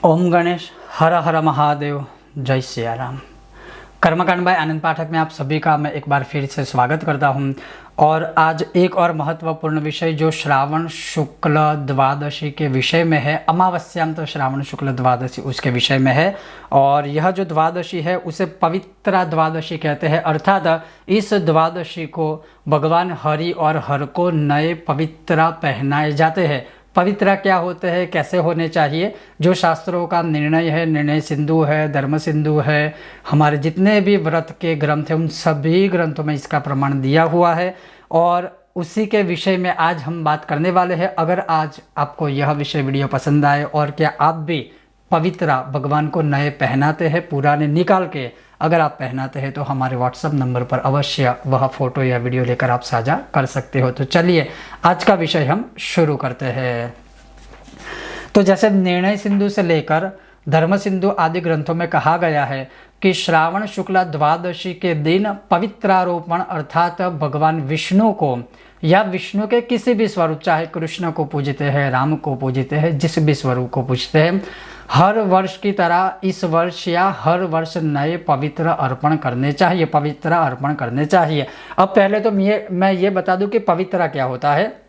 ओम गणेश हर हर महादेव जय सिया राम। कर्मकांड बाय आनंद पाठक में आप सभी का मैं एक बार फिर से स्वागत करता हूं। और आज एक और महत्वपूर्ण विषय जो श्रावण शुक्ल द्वादशी के विषय में है, अमावस्याम तो श्रावण शुक्ल द्वादशी उसके विषय में है। और यह जो द्वादशी है उसे पवित्रा द्वादशी कहते हैं, अर्थात इस द्वादशी को भगवान हरि और हर को नए पवित्रा पहनाए जाते हैं। पवित्रा क्या होते हैं, कैसे होने चाहिए, जो शास्त्रों का निर्णय है, निर्णय सिंधु है, धर्म सिंधु है, हमारे जितने भी व्रत के ग्रंथ हैं उन सभी ग्रंथों में इसका प्रमाण दिया हुआ है। और उसी के विषय में आज हम बात करने वाले हैं। अगर आज आपको यह विषय वीडियो पसंद आए और क्या आप भी पवित्रा भगवान को नए पहनाते हैं, पुराने निकाल के अगर आप पहनाते हैं तो हमारे व्हाट्सएप नंबर पर अवश्य वह फोटो या वीडियो लेकर आप साझा कर सकते हो। तो चलिए आज का विषय हम शुरू करते हैं। तो जैसे निर्णय सिंधु से लेकर धर्म सिंधु आदि ग्रंथों में कहा गया है कि श्रावण शुक्ला द्वादशी के दिन पवित्रारोपण अर्थात भगवान विष्णु को या विष्णु के किसी भी स्वरूप, चाहे कृष्ण को पूजते हैं, राम को पूजते हैं, जिस भी स्वरूप को पूजते हैं, हर वर्ष की तरह इस वर्ष या हर वर्ष नए पवित्र अर्पण करने चाहिए, पवित्रा अर्पण करने चाहिए। अब पहले तो मैं ये बता दूं कि पवित्रा क्या होता है।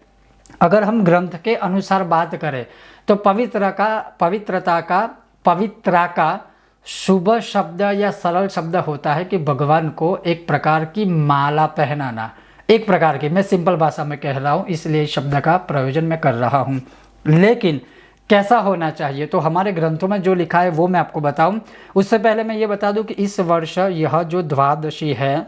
अगर हम ग्रंथ के अनुसार बात करें तो पवित्रा का शुभ शब्द या सरल शब्द होता है कि भगवान को एक प्रकार की माला पहनाना। एक प्रकार की, मैं सिंपल भाषा में कह रहा हूँ इसलिए इस शब्द का प्रयोजन मैं कर रहा हूँ। लेकिन कैसा होना चाहिए तो हमारे ग्रंथों में जो लिखा है वो मैं आपको बताऊं। उससे पहले मैं ये बता दूं कि इस वर्ष यह जो द्वादशी है,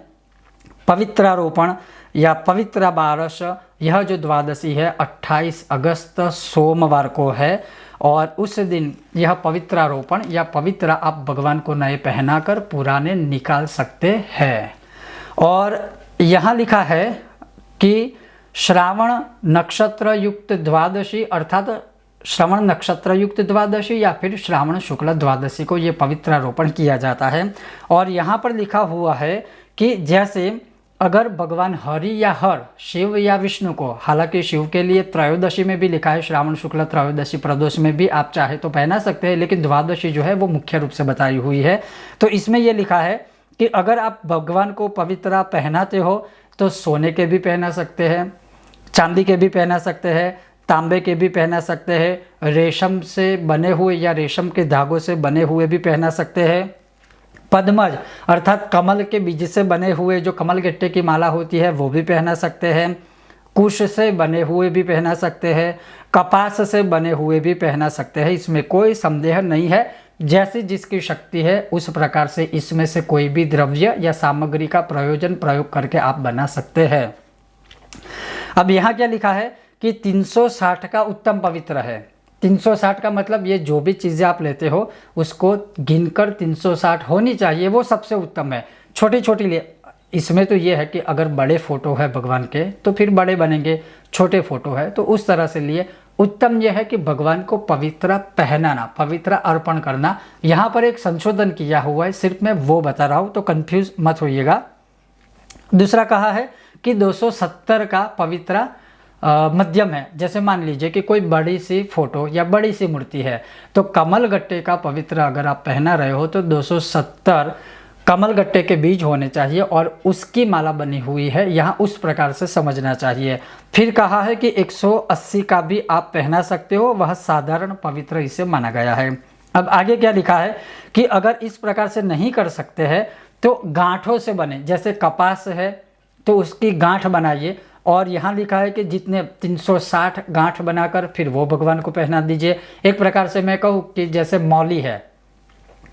पवित्रारोपण या पवित्रा बारस, यह जो द्वादशी है 28 अगस्त सोमवार को है। और उस दिन यह पवित्रारोपण या पवित्रा आप भगवान को नए पहनाकर पुराने निकाल सकते हैं। और यहाँ लिखा है कि श्रावण नक्षत्र युक्त द्वादशी अर्थात श्रवण नक्षत्र युक्त द्वादशी या फिर श्रावण शुक्ल द्वादशी को ये पवित्रारोपण किया जाता है। और यहाँ पर लिखा हुआ है कि जैसे अगर भगवान हरि या हर, शिव या विष्णु को, हालांकि शिव के लिए त्रयोदशी में भी लिखा है, श्रावण शुक्ल त्रयोदशी प्रदोष में भी आप चाहे तो पहना सकते हैं, लेकिन द्वादशी जो है वो मुख्य रूप से बताई हुई है। तो इसमें ये लिखा है कि अगर आप भगवान को पवित्रा पहनाते हो तो सोने के भी पहना सकते हैं, चांदी के भी पहना सकते हैं, तांबे के भी पहना सकते हैं, रेशम से बने हुए या रेशम के धागों से बने हुए भी पहना सकते हैं, पद्मज अर्थात कमल के बीज से बने हुए जो कमल गट्टे की माला होती है वो भी पहना सकते हैं, कुश से बने हुए भी पहना सकते हैं, कपास से बने हुए भी पहना सकते हैं। इसमें कोई संदेह नहीं है, जैसी जिसकी शक्ति है उस प्रकार से इसमें से कोई भी द्रव्य या सामग्री का प्रयोग करके आप बना सकते हैं। अब यहाँ क्या लिखा है कि 360 का उत्तम पवित्र है। 360 का मतलब ये जो भी चीज़ें आप लेते हो उसको गिनकर 360 होनी चाहिए, वो सबसे उत्तम है। छोटी छोटी लिए इसमें तो ये है कि अगर बड़े फोटो है भगवान के तो फिर बड़े बनेंगे, छोटे फोटो है तो उस तरह से लिए उत्तम यह है कि भगवान को पवित्रा पहनाना, पवित्रा अर्पण करना। यहाँ पर एक संशोधन किया हुआ है, सिर्फ मैं वो बता रहा हूँ तो कंफ्यूज मत होइएगा। दूसरा कहा है कि 270 का पवित्रा मध्यम है। जैसे मान लीजिए कि कोई बड़ी सी फोटो या बड़ी सी मूर्ति है तो कमल गट्टे का पवित्र अगर आप पहना रहे हो तो 270 कमल गट्टे के बीज होने चाहिए और उसकी माला बनी हुई है, यहाँ उस प्रकार से समझना चाहिए। फिर कहा है कि 180 का भी आप पहना सकते हो, वह साधारण पवित्र इसे माना गया है। अब आगे क्या लिखा है कि अगर इस प्रकार से नहीं कर सकते हैं तो गांठों से बने, जैसे कपास है तो उसकी गांठ बनाइए। और यहाँ लिखा है कि जितने 360 गांठ बनाकर फिर वो भगवान को पहना दीजिए। एक प्रकार से मैं कहूँ कि जैसे मौली है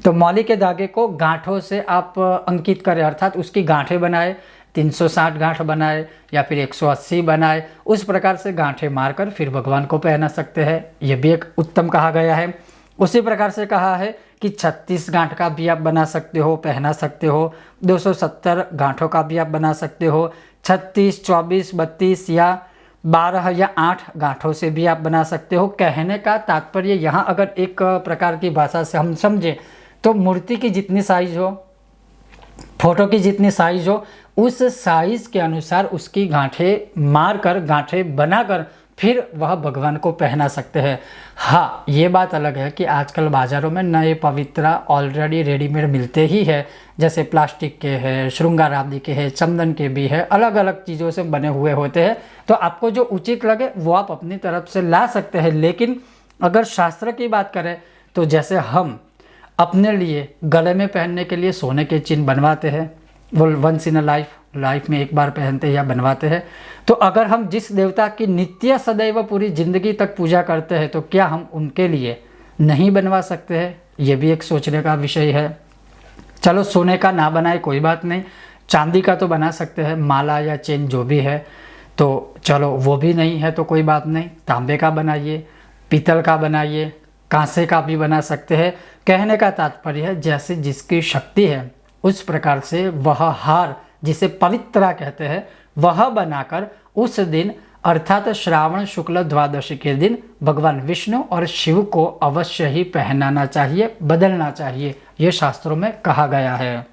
तो मौली के धागे को गांठों से आप अंकित करें, अर्थात उसकी गांठें बनाए, 360 गांठ बनाए या फिर 180 बनाए, उस प्रकार से गांठें मारकर फिर भगवान को पहना सकते हैं। यह भी एक उत्तम कहा गया है। उसी प्रकार से कहा है कि 36 गांठ का भी आप बना सकते हो, पहना सकते हो, 270 गांठों का भी आप बना सकते हो, 36, 24, 32 या 12 या 8 गांठों से भी आप बना सकते हो। कहने का तात्पर्य यहाँ अगर एक प्रकार की भाषा से हम समझें तो मूर्ति की जितनी साइज हो, फोटो की जितनी साइज हो, उस साइज के अनुसार उसकी गांठें मारकर, गांठें बनाकर फिर वह भगवान को पहना सकते हैं। हाँ, ये बात अलग है कि आजकल बाज़ारों में नए पवित्रा ऑलरेडी रेडीमेड मिलते ही है, जैसे प्लास्टिक के हैं, श्रृंगार आदि के हैं, चंदन के भी है, अलग अलग चीज़ों से बने हुए होते हैं। तो आपको जो उचित लगे वो आप अपनी तरफ से ला सकते हैं। लेकिन अगर शास्त्र की बात करें तो जैसे हम अपने लिए गले में पहनने के लिए सोने के चिन्ह बनवाते हैं, वो वंस इन अ लाइफ में एक बार पहनते हैं या बनवाते हैं। तो अगर हम जिस देवता की नित्य सदैव पूरी जिंदगी तक पूजा करते हैं तो क्या हम उनके लिए नहीं बनवा सकते हैं? ये भी एक सोचने का विषय है। चलो सोने का ना बनाए कोई बात नहीं, चांदी का तो बना सकते हैं, माला या चेन जो भी है। तो चलो वो भी नहीं है तो कोई बात नहीं, तांबे का बनाइए, पीतल का बनाइए, कांसे का भी बना सकते हैं। कहने का तात्पर्य है जैसे जिसकी शक्ति है उस प्रकार से वह हार, जिसे पवित्रा कहते हैं, वह बनाकर उस दिन अर्थात श्रावण शुक्ल द्वादशी के दिन भगवान विष्णु और शिव को अवश्य ही पहनाना चाहिए, बदलना चाहिए। ये शास्त्रों में कहा गया है।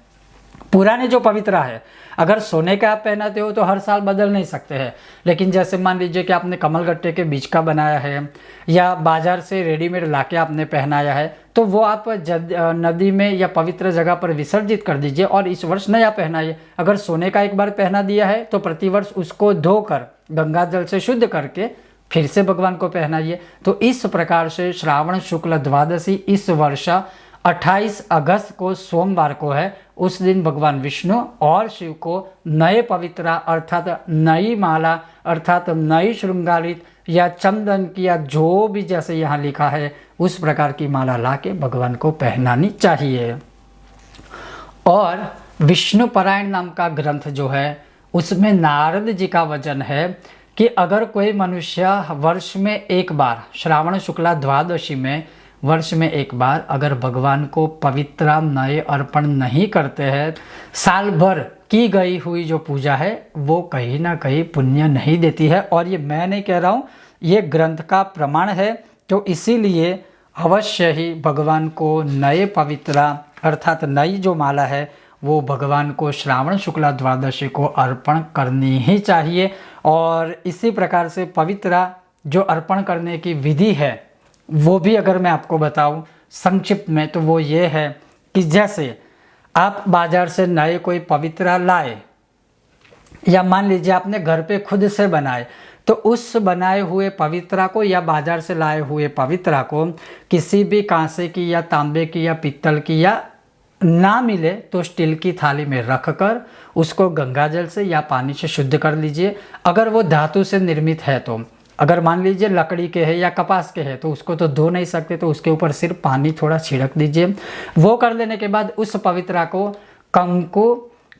पुराने जो पवित्रा है, अगर सोने का आप पहनाते हो तो हर साल बदल नहीं सकते हैं। लेकिन जैसे मान लीजिए कि आपने कमलगट्टे के बीज का बनाया है या बाजार से रेडीमेड लाके आपने पहनाया है, तो वो आप नदी में या पवित्र जगह पर विसर्जित कर दीजिए और इस वर्ष नया पहनाइए। अगर सोने का एक बार पहना दिया है तो प्रतिवर्ष उसको धोकर गंगा जल से शुद्ध करके फिर से भगवान को पहनाइए। तो इस प्रकार से श्रावण शुक्ल द्वादशी इस वर्ष 28 अगस्त को सोमवार को है। उस दिन भगवान विष्णु और शिव को नए पवित्रा अर्थात नई माला अर्थात नई श्रृंगारित या चंदन की या जो भी जैसे यहाँ लिखा है उस प्रकार की माला लाके भगवान को पहनानी चाहिए। और विष्णु परायण नाम का ग्रंथ जो है उसमें नारद जी का वचन है कि अगर कोई मनुष्य वर्ष में एक बार श्रावण शुक्ला द्वादशी में वर्ष में एक बार अगर भगवान को पवित्रा नए अर्पण नहीं करते हैं, साल भर की गई हुई जो पूजा है वो कहीं ना कहीं पुण्य नहीं देती है। और ये मैं नहीं कह रहा हूँ, ये ग्रंथ का प्रमाण है। तो इसीलिए अवश्य ही भगवान को नए पवित्रा अर्थात नई जो माला है वो भगवान को श्रावण शुक्ला द्वादशी को अर्पण करनी ही चाहिए। और इसी प्रकार से पवित्रा जो अर्पण करने की विधि है वो भी अगर मैं आपको बताऊं संक्षिप्त में तो वो ये है कि जैसे आप बाजार से नए कोई पवित्रा लाए या मान लीजिए आपने घर पे खुद से बनाए, तो उस बनाए हुए पवित्रा को या बाजार से लाए हुए पवित्रा को किसी भी कांसे की या तांबे की या पीतल की या ना मिले तो स्टील की थाली में रखकर उसको गंगा जल से या पानी से शुद्ध कर लीजिए। अगर वो धातु से निर्मित है तो, अगर मान लीजिए लकड़ी के है या कपास के है तो उसको तो धो नहीं सकते, तो उसके ऊपर सिर्फ पानी थोड़ा छिड़क दीजिए। वो कर लेने के बाद उस पवित्रा को कंकु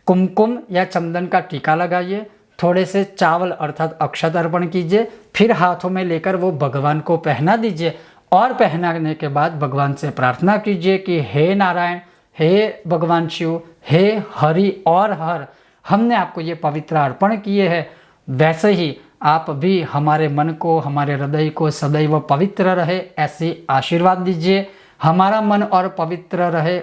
कुमकुम या चंदन का टीका लगाइए, थोड़े से चावल अर्थात अक्षत अर्पण कीजिए, फिर हाथों में लेकर वो भगवान को पहना दीजिए। और पहनाने के बाद भगवान से प्रार्थना कीजिए कि हे नारायण, हे भगवान शिव, हे हरि और हर, हमने आपको ये पवित्र अर्पण किए हैं, वैसे ही आप भी हमारे मन को हमारे हृदय को सदैव पवित्र रहे ऐसे आशीर्वाद दीजिए। हमारा मन और पवित्र रहे,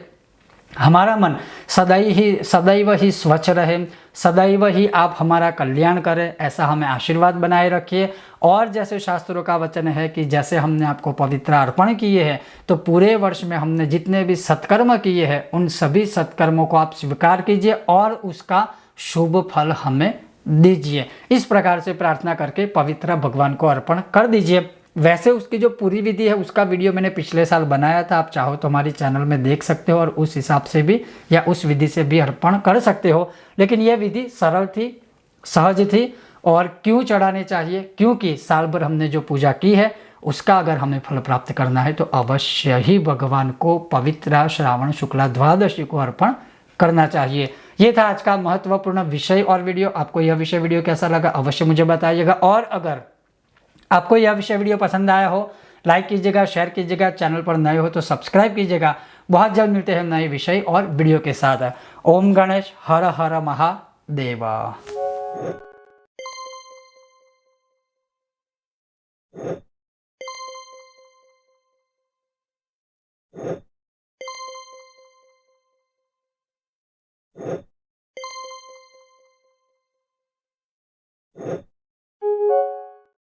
हमारा मन सदैव ही स्वच्छ रहे, सदैव ही आप हमारा कल्याण करें, ऐसा हमें आशीर्वाद बनाए रखिए। और जैसे शास्त्रों का वचन है कि जैसे हमने आपको पवित्र अर्पण किए हैं तो पूरे वर्ष में हमने जितने भी सत्कर्म किए हैं उन सभी सत्कर्मों को आप स्वीकार कीजिए और उसका शुभ फल हमें दीजिए। इस प्रकार से प्रार्थना करके पवित्र भगवान को अर्पण कर दीजिए। वैसे उसकी जो पूरी विधि है उसका वीडियो मैंने पिछले साल बनाया था, आप चाहो तो हमारी चैनल में देख सकते हो और उस हिसाब से भी या उस विधि से भी अर्पण कर सकते हो। लेकिन यह विधि सरल थी, सहज थी। और क्यों चढ़ाने चाहिए? क्योंकि साल भर हमने जो पूजा की है उसका अगर हमें फल प्राप्त करना है तो अवश्य ही भगवान को पवित्र श्रावण शुक्ला द्वादशी को अर्पण करना चाहिए। ये था आज का महत्वपूर्ण विषय और वीडियो। आपको यह विषय वीडियो कैसा लगा अवश्य मुझे बताइएगा। और अगर आपको यह विषय वीडियो पसंद आया हो लाइक कीजिएगा, शेयर कीजिएगा, चैनल पर नए हो तो सब्सक्राइब कीजिएगा। बहुत जल्द मिलते हैं नए विषय और वीडियो के साथ। ओम गणेश, हर हर महादेवा।